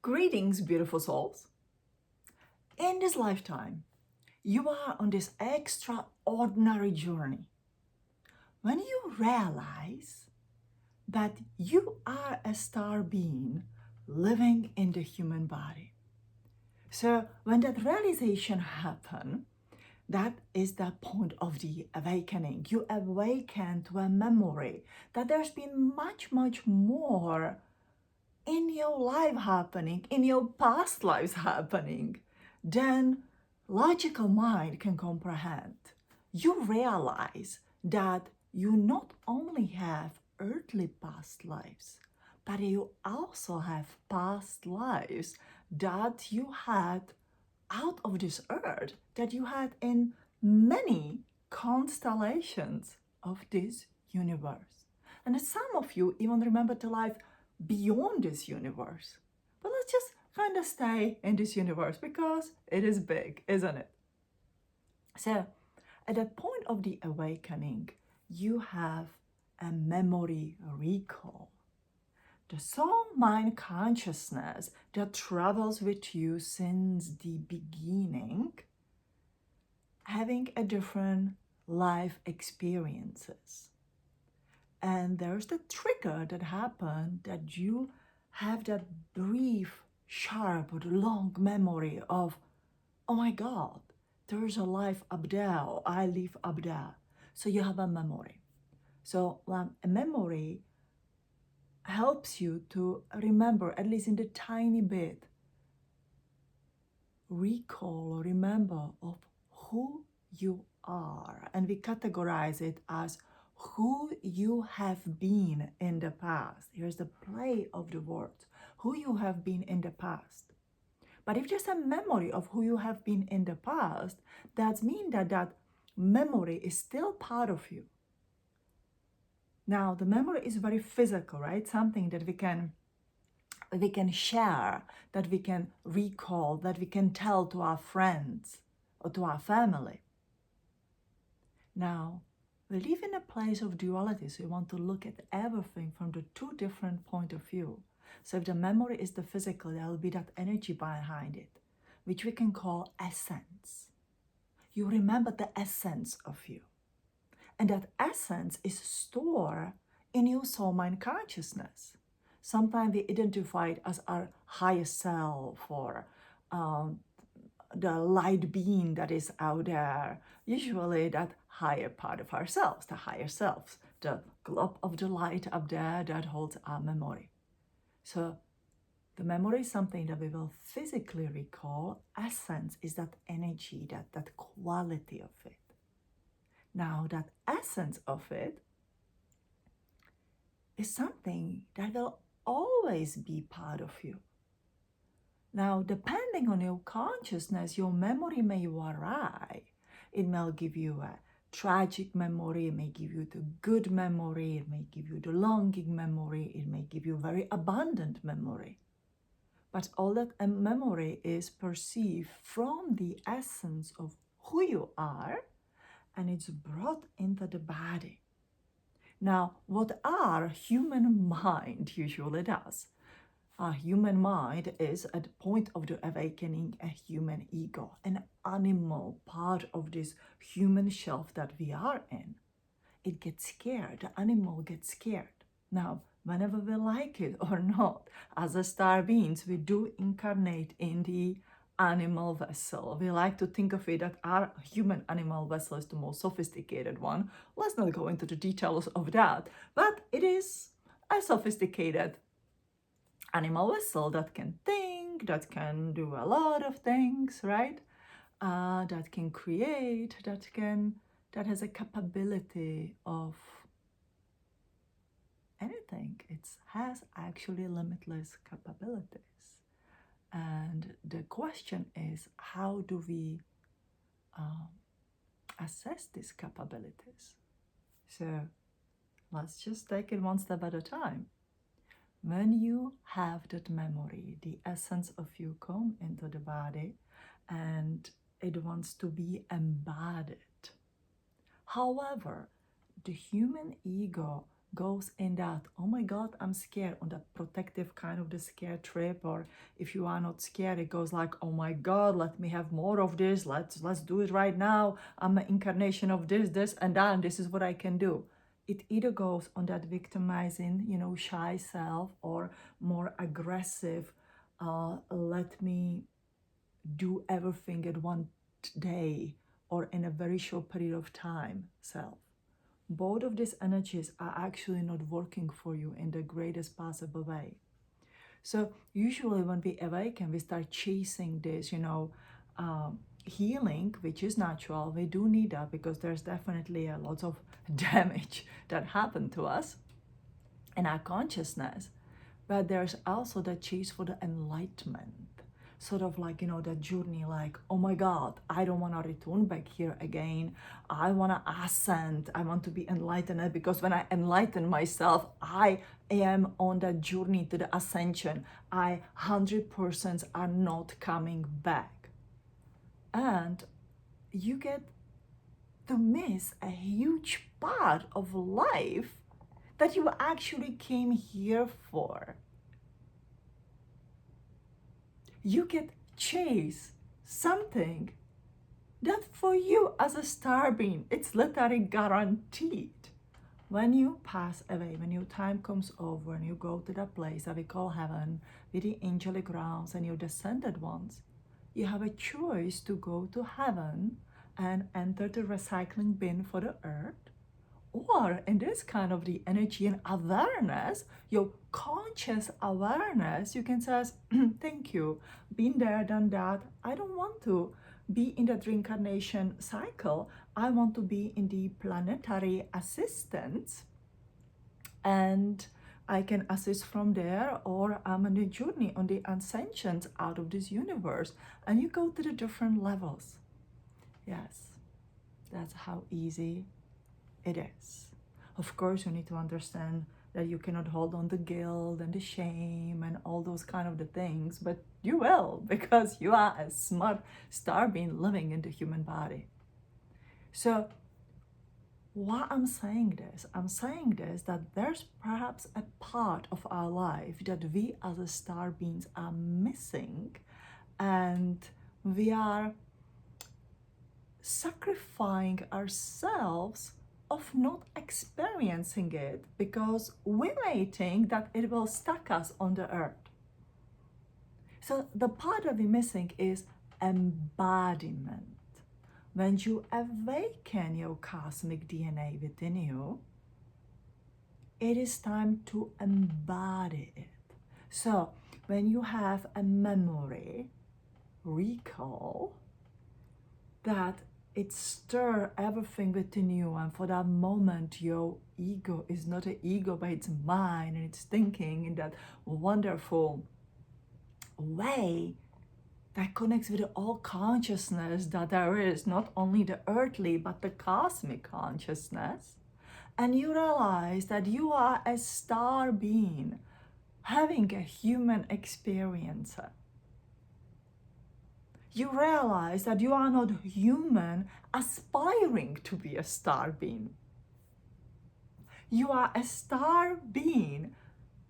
Greetings, beautiful souls. In this lifetime, you are on this extraordinary journey. When you realize that you are a star being living in the human body. So when that realization happens, that is the point of the awakening. You awaken to a memory that there's been much, much more in your life happening, in your past lives happening, than logical mind can comprehend. You realize that you not only have earthly past lives, but you also have past lives that you had out of this earth, that you had in many constellations of this universe. And some of you even remember the life beyond this universe. But let's just kind of stay in this universe because it is big, isn't it? So at the point of the awakening, you have a memory recall. The soul mind consciousness that travels with you since the beginning, having a different life experiences. And there's the trigger that happened that you have that brief, sharp, or long memory of, oh my God, there's a life up there, or I live up there. So you have a memory. So a memory helps you to remember, at least in the tiny bit, recall or remember of who you are. And we categorize it as who you have been in the past. Here's the play of the words, who you have been in the past. But if there's a memory of who you have been in the past, that means that that memory is still part of you. Now, the memory is very physical, right? Something that we can share, that we can recall, that we can tell to our friends or to our family. Now, we live in a place of duality, so we want to look at everything from the two different point of view. So if the memory is the physical, there will be that energy behind it, which we can call essence. You remember the essence of you. And that essence is stored in your soul mind consciousness. Sometimes we identify it as our higher self or the light being that is out there. Usually that higher part of ourselves, the higher selves, the globe of the light up there that holds our memory. So the memory is something that we will physically recall. Essence is that energy, that quality of it. Now, that essence of it is something that will always be part of you. Now, depending on your consciousness, your memory may vary. It may give you a tragic memory, it may give you the good memory, it may give you the longing memory, it may give you very abundant memory. But all that memory is perceived from the essence of who you are, and it's brought into the body. Now, what our human mind usually does, our human mind is at the point of the awakening a human ego, an animal part of this human shelf that we are in. It gets scared, the animal gets scared. Now, whenever we like it or not, as a star beings, we do incarnate in the animal vessel. We like to think of it that our human animal vessel is the most sophisticated one. Let's not go into the details of that, but it is a sophisticated animal vessel that can think, that can do a lot of things, right? That can create, that has a capability of anything. It has actually limitless capabilities. And the question is, how do we assess these capabilities? So let's just take it one step at a time. When you have that memory, the essence of you come into the body and it wants to be embodied. However, the human ego goes in that, oh my God, I'm scared, on that protective kind of the scare trip. Or if you are not scared, it goes like, oh my God, let me have more of this. Let's do it right now. I'm an incarnation of this, and that, and this is what I can do. It either goes on that victimizing, shy self, or more aggressive, let me do everything at one day or in a very short period of time self. Both of these energies are actually not working for you in the greatest possible way. So usually when we awaken, we start chasing this, healing, which is natural. We do need that because there's definitely a lot of damage that happened to us in our consciousness. But there's also the chase for the enlightenment, sort of like, that journey, like, oh my God, I don't want to return back here again. I want to ascend. I want to be enlightened, because when I enlighten myself, I am on that journey to the ascension. 100% are not coming back. And you get to miss a huge part of life that you actually came here for. You get chase something that for you as a star being, it's literally guaranteed. When you pass away, when your time comes over and you go to that place that we call heaven with the angelic realms and your descended ones, you have a choice to go to heaven and enter the recycling bin for the earth, or in this kind of the energy and awareness, your conscious awareness, you can say, thank you, been there, done that. I don't want to be in that reincarnation cycle. I want to be in the planetary assistance, and I can assist from there, or I'm on the journey on the ascensions out of this universe. And you go to the different levels. Yes, that's how easy it is. Of course, you need to understand that you cannot hold on the guilt and the shame and all those kind of the things, but you will, because you are a smart star being living in the human body. So why I'm saying this, that there's perhaps a part of our life that we as a star beings are missing, and we are sacrificing ourselves of not experiencing it because we're waiting that it will stack us on the earth. So the part that we're missing is embodiment. When you awaken your cosmic DNA within you, it is time to embody it. So when you have a memory, recall that it stirs everything within you, and for that moment your ego is not an ego but it's mind, and it's thinking in that wonderful way that connects with all consciousness that there is, not only the earthly but the cosmic consciousness. And you realize that you are a star being having a human experience. You realize that you are not human aspiring to be a star being. You are a star being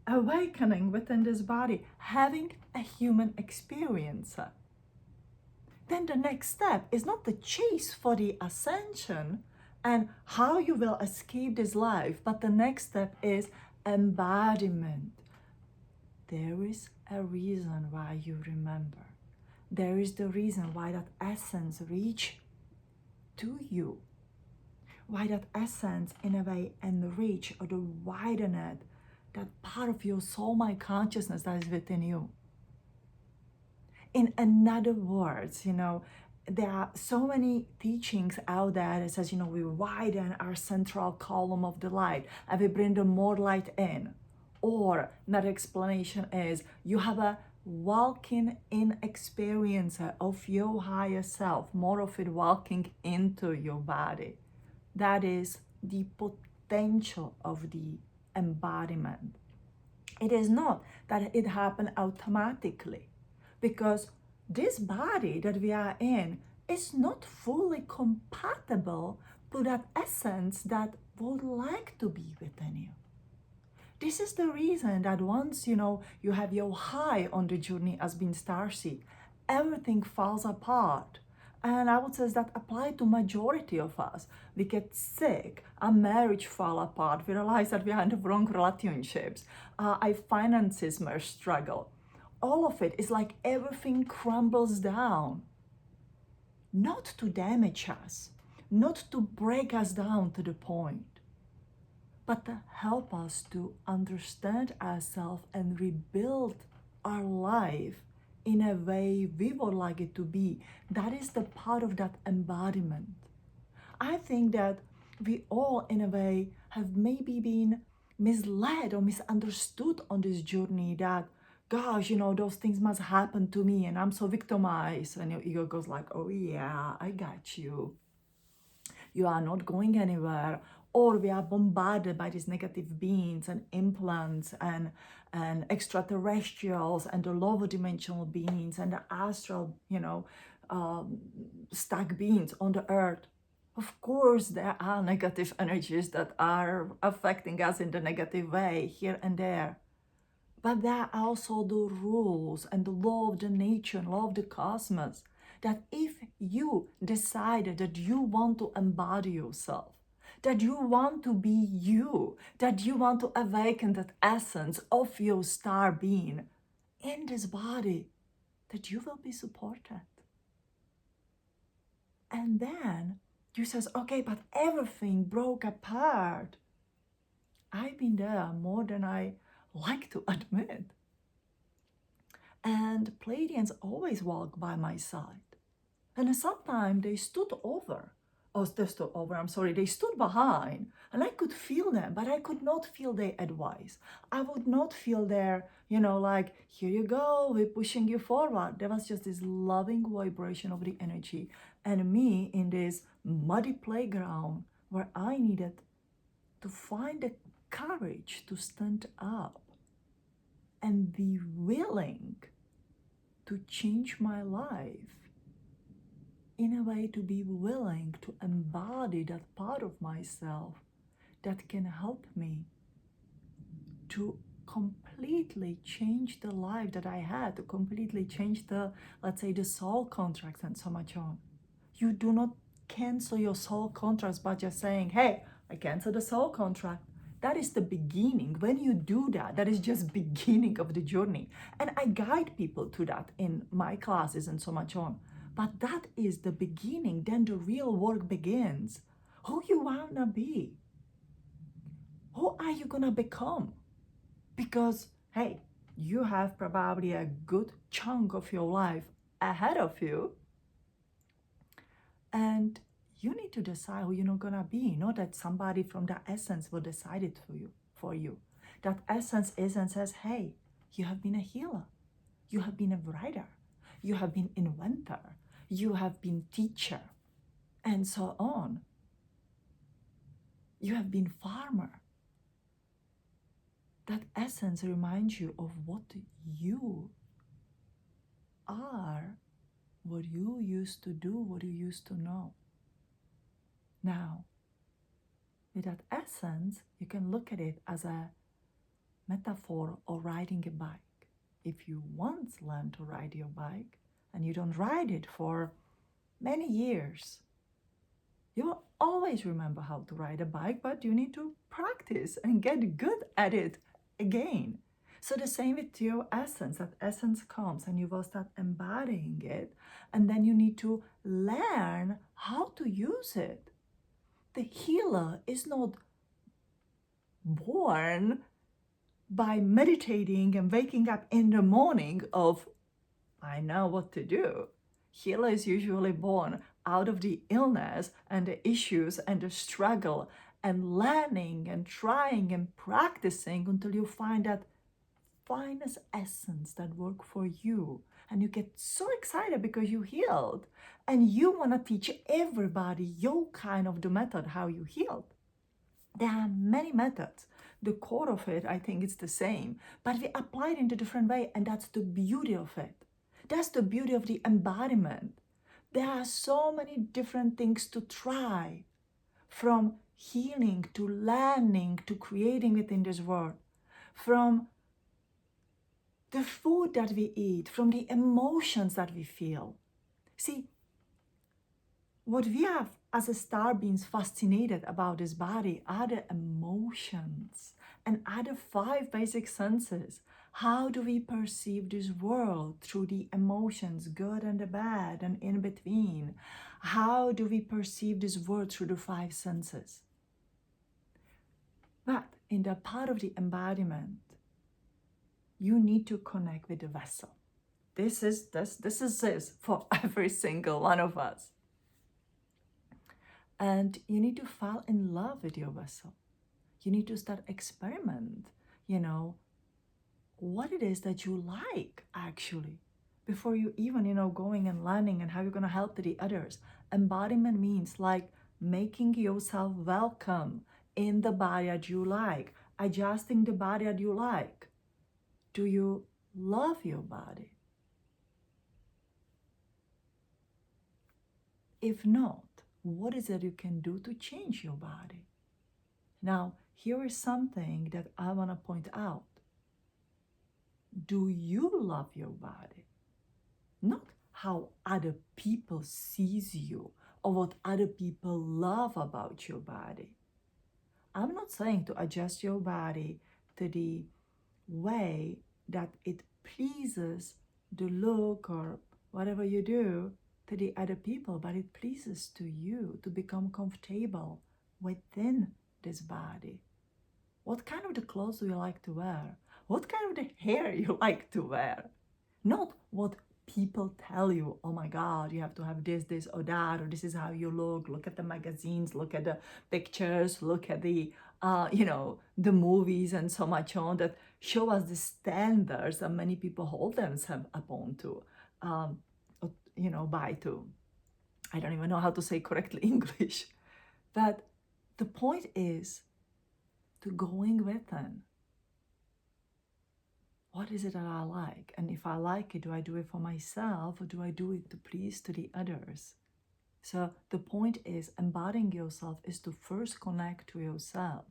awakening within this body, having a human experience. Then the next step is not the chase for the ascension and how you will escape this life, but the next step is embodiment. There is a reason why you remember. There is the reason why that essence reach to you. Why that essence in a way enrich or to widen it, that part of your soul mind consciousness that is within you. In another words, there are so many teachings out there that says, we widen our central column of the light and we bring the more light in. Or another explanation is you have a walking in experience of your higher self, more of it walking into your body. That is the potential of the embodiment. It is not that it happened automatically, because this body that we are in is not fully compatible to that essence that would like to be within you. This is the reason that once, you have your high on the journey as being starseed, everything falls apart. And I would say that apply to majority of us. We get sick, our marriage fall apart, we realize that we are in the wrong relationships, our finances may struggle. All of it is like everything crumbles down. Not to damage us, not to break us down to the point, but to help us to understand ourselves and rebuild our life in a way we would like it to be. That is the part of that embodiment. I think that we all, in a way, have maybe been misled or misunderstood on this journey that, gosh, those things must happen to me and I'm so victimized. And your ego goes like, oh yeah, I got you. You are not going anywhere. Or we are bombarded by these negative beings and implants and extraterrestrials and the lower dimensional beings and the astral, stuck beings on the earth. Of course, there are negative energies that are affecting us in the negative way here and there. But there are also the rules and the law of the nature, law of the cosmos, that if you decided that you want to embody yourself, that you want to be you, that you want to awaken that essence of your star being in this body, that you will be supported. And then you says, okay, but everything broke apart. I've been there more than I like to admit. And Pleiadians always walk by my side. And sometimes they stood over. They stood behind. And I could feel them, but I could not feel their advice. I would not feel their, like, here you go, we're pushing you forward. There was just this loving vibration of the energy. And me in this muddy playground where I needed to find the courage to stand up and be willing to change my life, in a way to be willing to embody that part of myself that can help me to completely change the life that I had, to completely change the, let's say, the soul contracts and so much on. You do not cancel your soul contracts by just saying, hey, I cancel the soul contract. That is the beginning. When you do that, that is just beginning of the journey. And I guide people to that in my classes and so much on. But that is the beginning. Then the real work begins. Who you wanna be? Who are you gonna become? Because, hey, you have probably a good chunk of your life ahead of you. And you need to decide who you're not gonna be. Not that somebody from that essence will decide it for you. That essence is and says, hey, you have been a healer. You have been a writer. You have been inventor. You have been teacher. And so on. You have been farmer. That essence reminds you of what you are, what you used to do, what you used to know. Now, with that essence, you can look at it as a metaphor of riding a bike. If you once learn to ride your bike and you don't ride it for many years, you will always remember how to ride a bike, but you need to practice and get good at it again. So the same with your essence. That essence comes and you will start embodying it, and then you need to learn how to use it. The healer is not born by meditating and waking up in the morning of, I know what to do. Healer is usually born out of the illness and the issues and the struggle and learning and trying and practicing until you find that finest essence that work for you. And you get so excited because you healed and you want to teach everybody your kind of the method how you healed. There are many methods. The core of it, I think it's the same, but we apply it in a different way, and that's the beauty of it. That's the beauty of the embodiment. There are so many different things to try, from healing to learning to creating within this world. from the food that we eat, from the emotions that we feel. See, what we have as a star beings fascinated about this body are the emotions and are the 5 basic senses. How do we perceive this world through the emotions, good and the bad and in between? How do we perceive this world through the 5 senses? But in the part of the embodiment, you need to connect with the vessel. This is for every single one of us. And you need to fall in love with your vessel. You need to start experiment, what it is that you like actually, before you even, going and learning and how you're going to help the others. Embodiment means like making yourself welcome in the body that you like, adjusting the body that you like. Do you love your body? If not, what is it you can do to change your body? Now, here is something that I want to point out. Do you love your body? Not how other people sees you or what other people love about your body. I'm not saying to adjust your body to the way that it pleases the look or whatever you do to the other people, but it pleases to you to become comfortable within this body. What kind of the clothes do you like to wear? What kind of the hair you like to wear? Not what people tell you, oh my God, you have to have this or that, or this is how you look. Look at the magazines, look at the pictures, look at the, the movies and so much on that show us the standards that many people hold themselves upon to, by to. I don't even know how to say correctly English. But the point is to going within. What is it that I like? And if I like it, do I do it for myself or do I do it to please to the others? So the point is, embodying yourself is to first connect to yourself.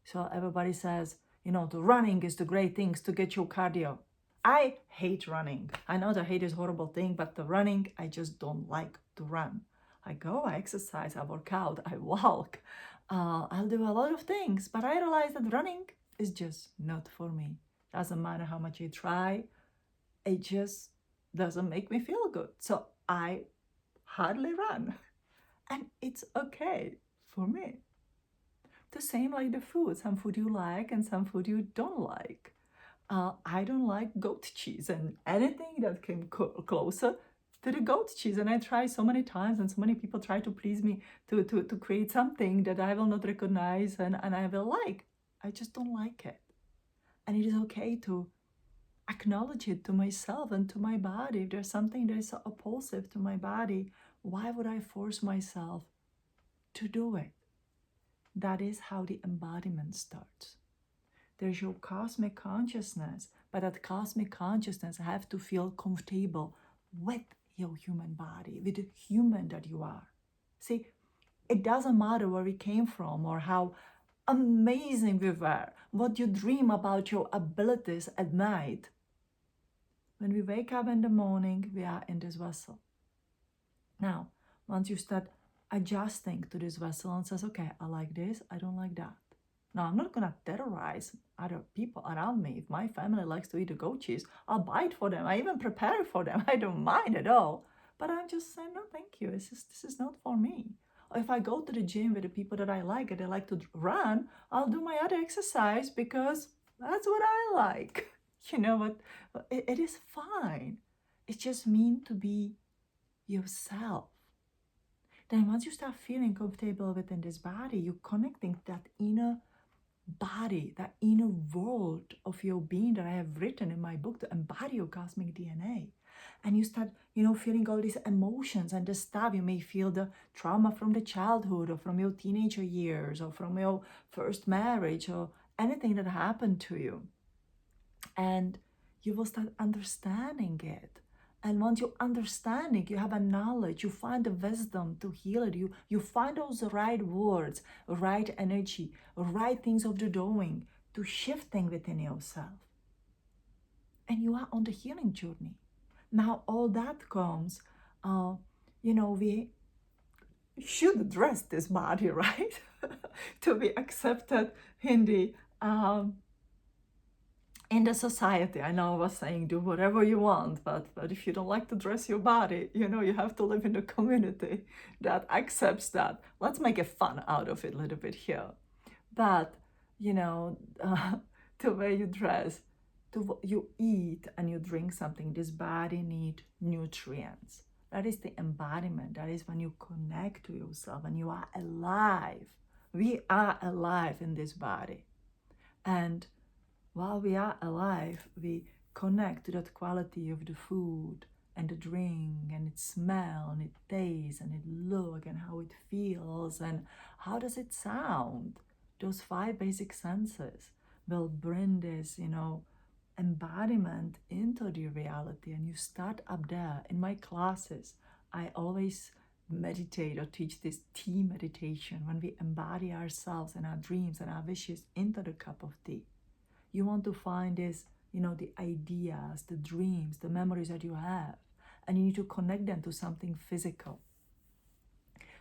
So everybody says, the running is the great things to get your cardio. I hate running. I know that hate is a horrible thing, but the running, I just don't like to run. I go, I exercise, I work out, I walk. I'll do a lot of things, but I realize that running is just not for me. Doesn't matter how much I try, it just doesn't make me feel good. So I hardly run. And it's okay for me. The same like the food. Some food you like and some food you don't like. I don't like goat cheese and anything that came closer to the goat cheese. And I try so many times and so many people try to please me to create something that I will not recognize and I will like. I just don't like it. And it is okay to acknowledge it to myself and to my body. If there's something that is so opposite to my body, why would I force myself to do it? That is how the embodiment starts. There's your cosmic consciousness, but that cosmic consciousness have to feel comfortable with your human body, with the human that you are. See, it doesn't matter where we came from or how amazing we were, what you dream about your abilities at night. When we wake up in the morning, we are in this vessel. Now, once you start adjusting to this vessel and says, okay, I like this, I don't like that. Now, I'm not going to terrorize other people around me. If my family likes to eat a goat cheese, I'll buy it for them. I even prepare it for them. I don't mind at all. But I'm just saying, no, thank you. This is not for me. Or if I go to the gym with the people that I like and they like to run, I'll do my other exercise because that's what I like. But it is fine. It just means to be yourself. Then once you start feeling comfortable within this body, you're connecting that inner body, that inner world of your being that I have written in my book to embody your cosmic DNA. And you start, feeling all these emotions and the stuff. You may feel the trauma from the childhood or from your teenager years or from your first marriage or anything that happened to you. And you will start understanding it. And once you understand it, you have a knowledge, you find the wisdom to heal it. You find those right words, right energy, right things of the doing to shifting within yourself. And you are on the healing journey. Now, all that comes, we should address this body, right? To be accepted in the society. I know I was saying do whatever you want, but if you don't like to dress your body, you have to live in a community that accepts that. Let's make a fun out of it a little bit here. But, the way you dress, you eat and you drink something, this body needs nutrients. That is the embodiment. That is when you connect to yourself and you are alive. We are alive in this body. And while we are alive, we connect to that quality of the food and the drink and its smell and its taste and its look and how it feels and how does it sound. Those 5 basic senses will bring this, embodiment into the reality, and you start up there. In my classes, I always meditate or teach this tea meditation when we embody ourselves and our dreams and our wishes into the cup of tea. You want to find this, the ideas, the dreams, the memories that you have, and you need to connect them to something physical.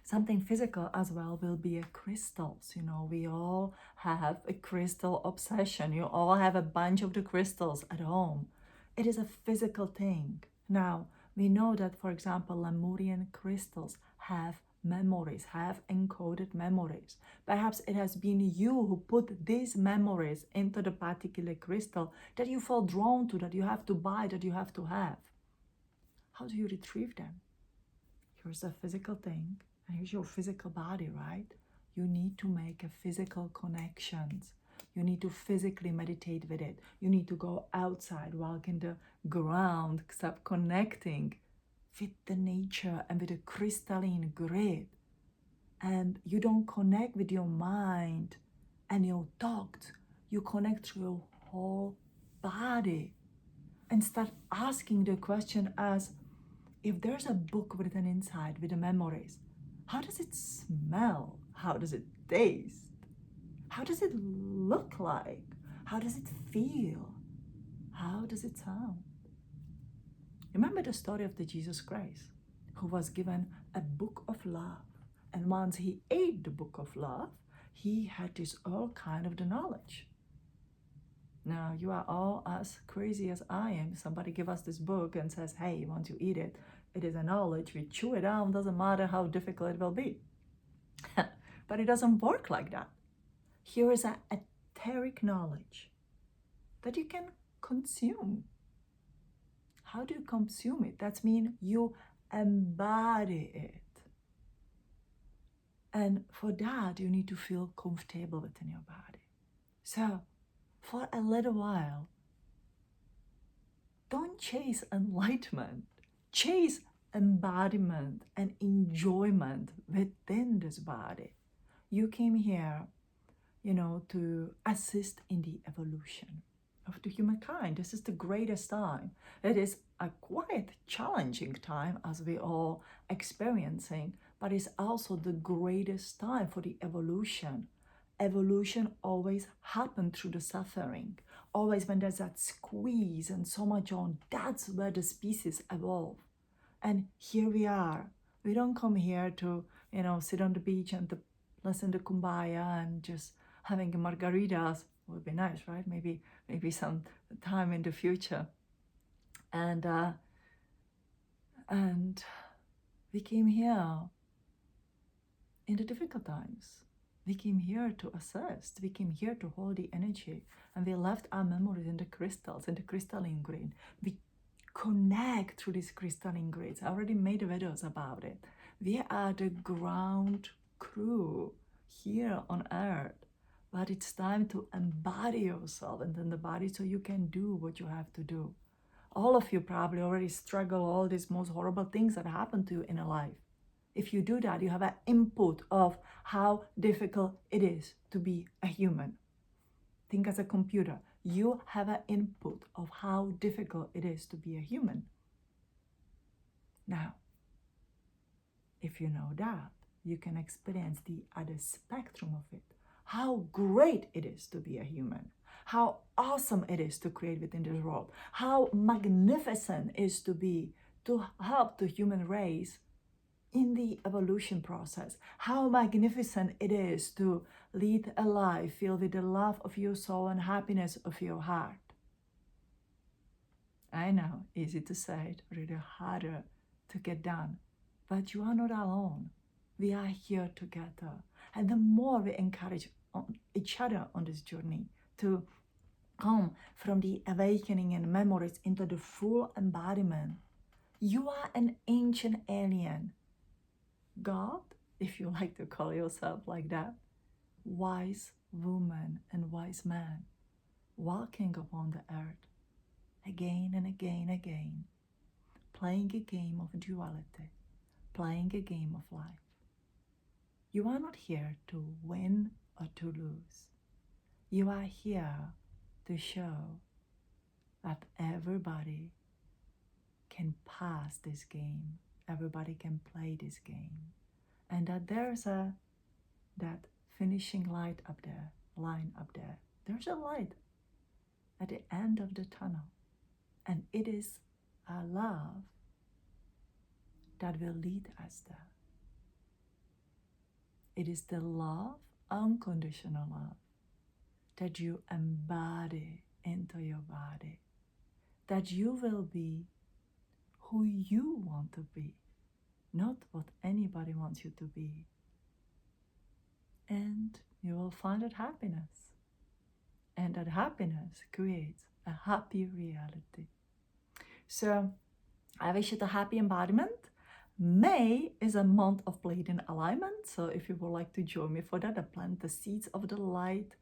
Something physical as well will be crystals. We all have a crystal obsession. You all have a bunch of the crystals at home. It is a physical thing. Now, we know that, for example, Lemurian crystals have memories, have encoded memories. Perhaps it has been you who put these memories into the particular crystal that you feel drawn to, that you have to buy, that you have to have. How do you retrieve them? Here's a physical thing. Here's your physical body, right? You need to make a physical connections. You need to physically meditate with it. You need to go outside, walk in the ground, start connecting with the nature and with the crystalline grid. And you don't connect with your mind and your thoughts. You connect to your whole body and start asking the question as if there's a book written inside with the memories, how does it smell? How does it taste? How does it look like? How does it feel? How does it sound? Remember the story of the Jesus Christ, who was given a book of love. And once he ate the book of love, he had this all kind of the knowledge. Now, you are all as crazy as I am. Somebody give us this book and says, hey, once you eat it, it is a knowledge. We chew it down, doesn't matter how difficult it will be. But it doesn't work like that. Here is an etheric knowledge that you can consume. How do you consume it? That means you embody it. And for that, you need to feel comfortable within your body. So, for a little while, don't chase enlightenment. Chase embodiment and enjoyment within this body. You came here, to assist in the evolution of the humankind. This is the greatest time. It is a quite challenging time as we all experiencing, but it's also the greatest time for the evolution. Evolution always happened through the suffering. Always when there's that squeeze and so much on, that's where the species evolve. And here we are. We don't come here to, sit on the beach and to listen to Kumbaya and just having margaritas. Would be nice, right? Maybe some time in the future. And we came here in the difficult times. We came here to assist. We came here to hold the energy. And we left our memories in the crystals, in the crystalline grid. We connect through these crystalline grids. I already made videos about it. We are the ground crew here on earth. But it's time to embody yourself and in the body so you can do what you have to do. All of you probably already struggle all these most horrible things that happen to you in a life. If you do that, you have an input of how difficult it is to be a human. Think as a computer. You have an input of how difficult it is to be a human. Now, if you know that, you can experience the other spectrum of it. How great it is to be a human. how awesome it is to create within this world, how magnificent it is to be, to help the human race in the evolution process, how magnificent it is to lead a life filled with the love of your soul and happiness of your heart. I know, easy to say it, really harder to get done, but you are not alone. We are here together. And the more we encourage each other on this journey to come from the awakening and memories into the full embodiment, you are an ancient alien. God, if you like to call yourself like that, wise woman and wise man, walking upon the earth again and again and again, playing a game of duality, playing a game of life. You are not here to win or to lose. You are here to show that everybody can pass this game, everybody can play this game, and that there's that finishing line up there. There's a light at the end of the tunnel, and it is a love that will lead us there. It is the love, unconditional love, that you embody into your body, that you will be who you want to be, not what anybody wants you to be. And you will find that happiness. And that happiness creates a happy reality. So I wish you the happy embodiment. May is a month of Pleiadian alignment. So if you would like to join me for that, I plant the seeds of the light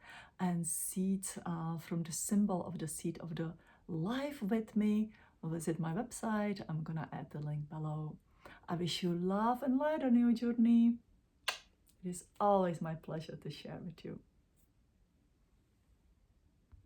and seeds from the symbol of the seed of the life with me. Visit my website. I'm going to add the link below. I wish you love and light on your journey. It is always my pleasure to share with you.